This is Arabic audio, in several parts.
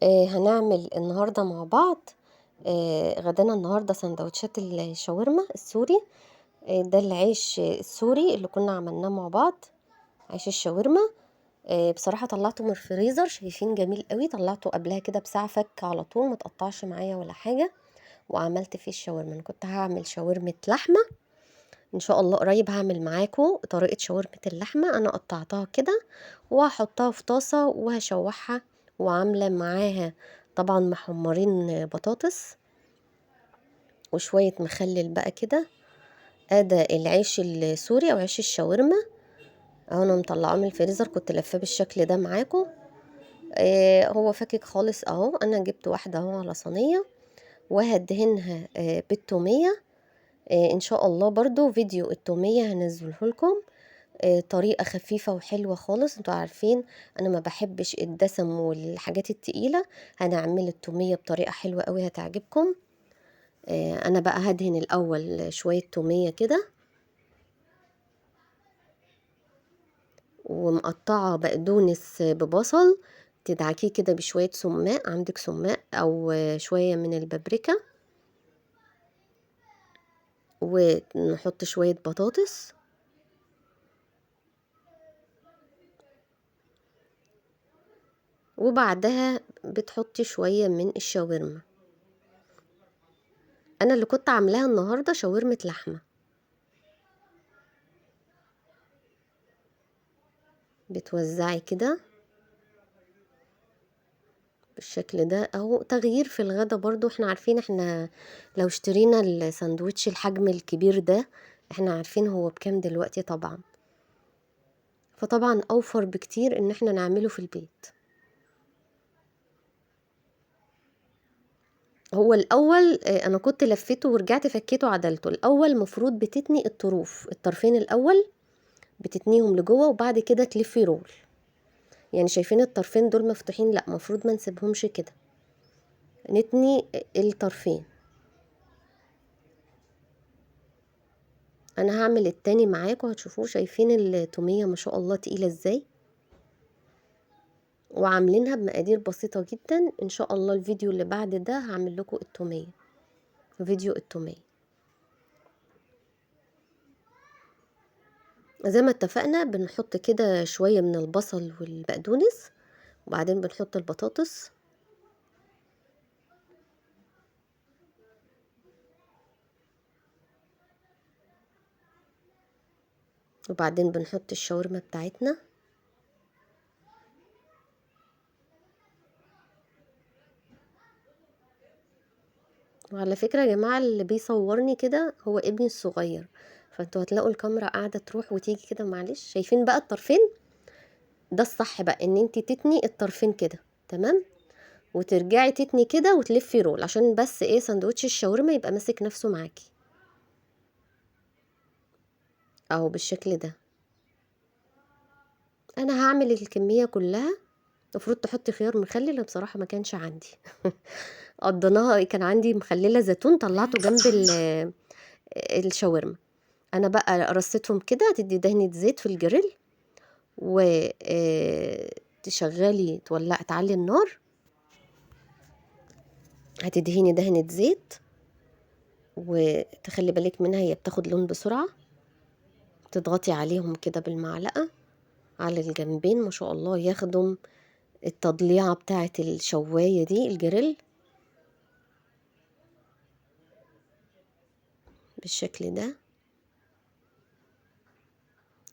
هنعمل النهاردة مع بعض. غدانا النهاردة سندوتشات الشاورما السوري. ده العيش السوري اللي كنا عملناه مع بعض، عيش الشاورما. بصراحة طلعته من الفريزر، شايفين جميل قوي. طلعته قبلها كده بساعة، فك على طول، متقطعش معايا ولا حاجة. وعملت فيه الشاورما. انا كنت هعمل شاورمة لحمة ان شاء الله قريب، هعمل معاكم طريقة شاورمة اللحمة. انا قطعتها كده وهحطها في طاسة وهشوحها، وعاملة معاها طبعا محمرين بطاطس وشوية مخلل بقى كده. ده العيش السوري او عيش الشاورما اهو، انا مطلعاه من الفريزر، كنت لفاه بالشكل ده معاكم. هو فاكك خالص اهو. انا جبت واحدة اهو على صينية وهدهنها بالتومية. ان شاء الله برضو فيديو التومية هنزله لكم. طريقة خفيفة وحلوة خالص. انتوا عارفين انا ما بحبش الدسم والحاجات التقيلة. هنعمل التومية بطريقة حلوة قوي هتعجبكم. انا بقى هدهن الاول شوية تومية كده، ومقطعة بقدونس ببصل، تدعكيه كده بشوية سماق، عندك سماق او شوية من البابريكا، ونحط شوية بطاطس، وبعدها بتحطي شوية من الشاورما. انا اللي كنت عاملاها النهاردة شاورمة لحمة. بتوزعي كده بالشكل ده اهو، تغيير في الغدا برضو. احنا عارفين احنا لو اشترينا الساندوتش الحجم الكبير ده، احنا عارفين هو بكام دلوقتي طبعا. فطبعا اوفر بكتير ان احنا نعمله في البيت. هو الاول انا كنت لفيته ورجعت فكيته عدلته. الاول مفروض بتتني الطرفين الاول، بتتنيهم لجوه وبعد كده تلفي رول. يعني شايفين الطرفين دول مفتوحين؟ لا، مفروض ما نسيبهمش كده، نتني الطرفين. انا هعمل التاني معاكم هتشوفوه. شايفين التومية ما شاء الله تقيلة ازاي، وعاملينها بمقادير بسيطة جدا. ان شاء الله الفيديو اللي بعد ده هعمل لكم التومية، فيديو التومية. زي ما اتفقنا بنحط كده شوية من البصل والبقدونس، وبعدين بنحط البطاطس، وبعدين بنحط الشاورما بتاعتنا. وعلى فكرة يا جماعة، اللي بيصورني كده هو ابني الصغير، فانتوا هتلاقوا الكاميرا قاعدة تروح وتيجي كده، معلش. شايفين بقى الطرفين؟ ده الصح بقى، ان انتي تتني الطرفين كده، تمام، وترجعي تتني كده وتلفي رول، عشان بس ايه، سندوتش الشاورما يبقى ماسك نفسه معاكي اهو بالشكل ده. انا هعمل الكمية كلها. المفروض تحطي خيار مخلل، بصراحة ما كانش عندي. قضيناها، كان عندي مخللة زيتون طلعته جنب الشاورما. انا بقى رصيتهم كده، تدي دهنة زيت في الجريل، و تشغلي تعلي النار، هتدهيني دهنة زيت، وتخلي بالك منها هي بتاخد لون بسرعة. تضغطي عليهم كده بالمعلقة على الجنبين، ما شاء الله ياخدوا التضليعة بتاعة الشواية دي، الجريل، بالشكل ده.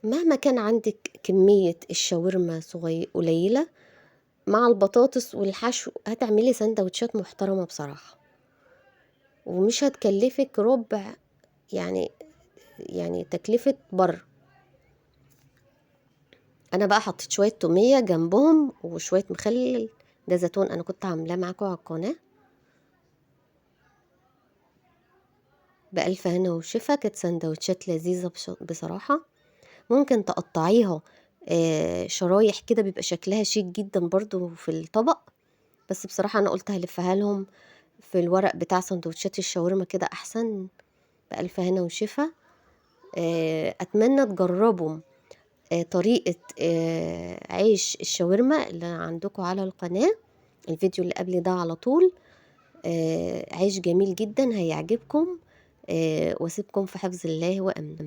مهما كان عندك كمية الشاورما قليلة، مع البطاطس والحشو هتعملي سندوتشات محترمة بصراحة، ومش هتكلفك ربع، يعني تكلفة بر. انا بقى حطيت شوية تومية جنبهم وشوية مخلل، ده زيتون انا كنت عاملاه معاكم على القناة. بألف هنا وشفا. كانت سندوتشات لذيذة بصراحة. ممكن تقطعيها شرايح كده، بيبقى شكلها شيك جدا برضو في الطبق. بس بصراحة انا قلت هلفها لهم في الورق بتاع سندوتشات الشاورما كده احسن. بألف هنا وشفا. اتمنى تجربوا طريقة عيش الشاورما اللي عندكم على القناة. الفيديو اللي قبل ده على طول. عيش جميل جدا هيعجبكم، واسيبكم في حفظ الله وأمنه.